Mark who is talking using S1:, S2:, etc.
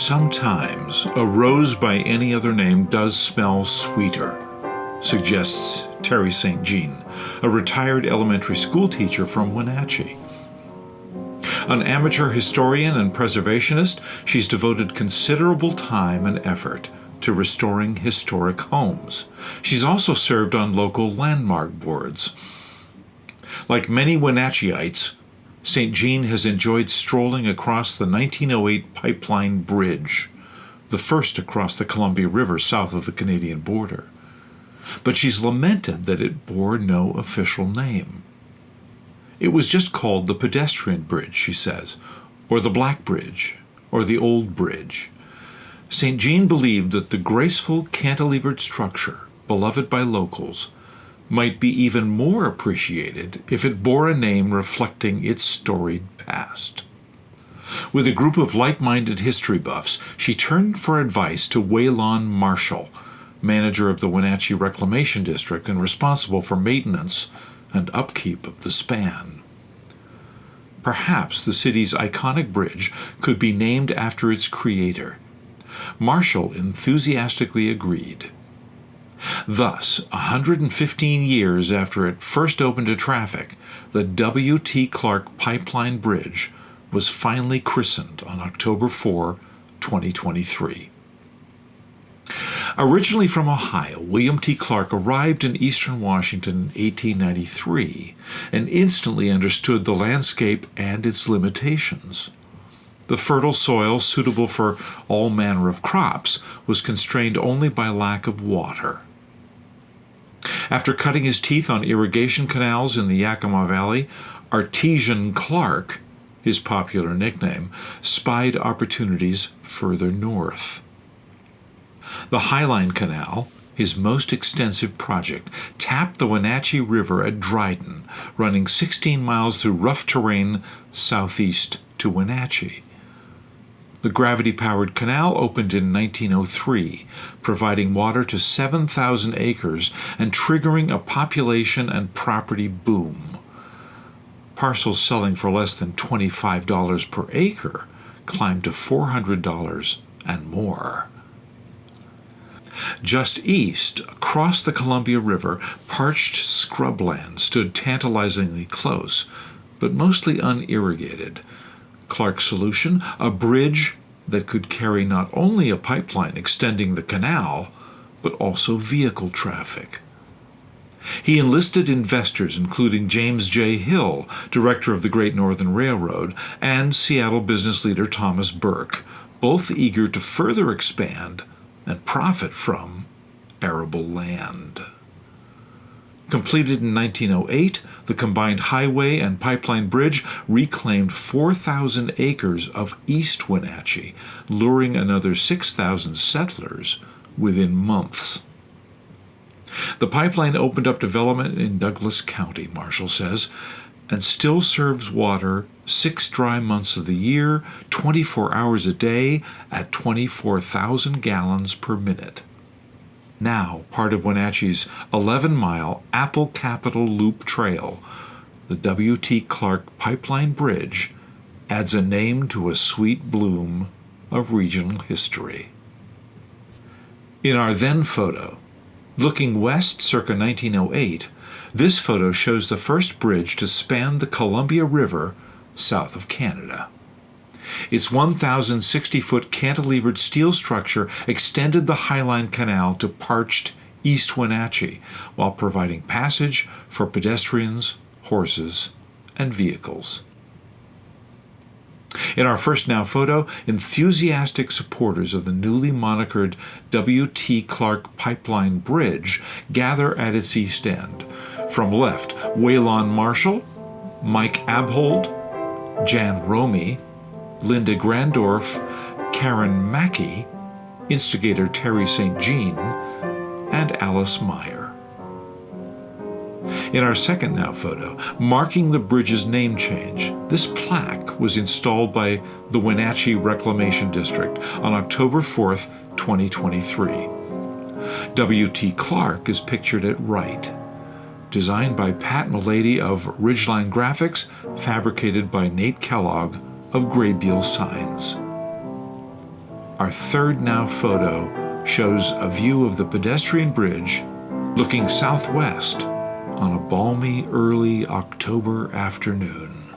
S1: Sometimes a rose by any other name does smell sweeter, suggests Terry St. Jean, a retired elementary school teacher from Wenatchee. An amateur historian and preservationist, she's devoted considerable time and effort to restoring historic homes. She's also served on local landmark boards. Like many Wenatcheeites, St. Jean has enjoyed strolling across the 1908 Pipeline Bridge, the first across the Columbia River south of the Canadian border. But she's lamented that it bore no official name. It was just called the Pedestrian Bridge, she says, or the Black Bridge, or the Old Bridge. St. Jean believed that the graceful cantilevered structure, beloved by locals, might be even more appreciated if it bore a name reflecting its storied past. With a group of like-minded history buffs, she turned for advice to Waylon Marshall, manager of the Wenatchee Reclamation District and responsible for maintenance and upkeep of the span. Perhaps the city's iconic bridge could be named after its creator. Marshall enthusiastically agreed. Thus, 115 years after it first opened to traffic, the W.T. Clark Pipeline Bridge was finally christened on October 4, 2023. Originally from Ohio, William T. Clark arrived in eastern Washington in 1893 and instantly understood the landscape and its limitations. The fertile soil suitable for all manner of crops was constrained only by lack of water. After cutting his teeth on irrigation canals in the Yakima Valley, Artesian Clark, his popular nickname, spied opportunities further north. The Highline Canal, his most extensive project, tapped the Wenatchee River at Dryden, running 16 miles through rough terrain southeast to Wenatchee. The gravity-powered canal opened in 1903, providing water to 7,000 acres and triggering a population and property boom. Parcels selling for less than $25 per acre climbed to $400 and more. Just east, across the Columbia River, parched scrubland stood tantalizingly close, but mostly unirrigated. Clark's solution, a bridge that could carry not only a pipeline extending the canal, but also vehicle traffic. He enlisted investors including James J. Hill, director of the Great Northern Railroad, and Seattle business leader Thomas Burke, both eager to further expand and profit from arable land. Completed in 1908, the combined highway and pipeline bridge reclaimed 4,000 acres of East Wenatchee, luring another 6,000 settlers within months. The pipeline opened up development in Douglas County, Marshall says, and still serves water 6 dry months of the year, 24 hours a day, at 24,000 gallons per minute. Now part of Wenatchee's 11-mile Apple Capital Loop Trail, the W.T. Clark Pipeline Bridge adds a name to a sweet bloom of regional history. In our then photo, looking west circa 1908, this photo shows the first bridge to span the Columbia River south of Canada. Its 1,060-foot cantilevered steel structure extended the Highline Canal to parched East Wenatchee, while providing passage for pedestrians, horses, and vehicles. In our first now photo, enthusiastic supporters of the newly monikered W.T. Clark Pipeline Bridge gather at its east end. From left, Waylon Marshall, Mike Abhold, Jan Romey, Linda Grandorf, Karen Mackey, instigator Terry St. Jean, and Alice Meyer. In our second now photo, marking the bridge's name change, this plaque was installed by the Wenatchee Reclamation District on October 4, 2023. W.T. Clark is pictured at right. Designed by Pat Milady of Ridgeline Graphics, fabricated by Nate Kellogg of Graybeal Signs. Our third now photo shows a view of the pedestrian bridge looking southwest on a balmy early October afternoon.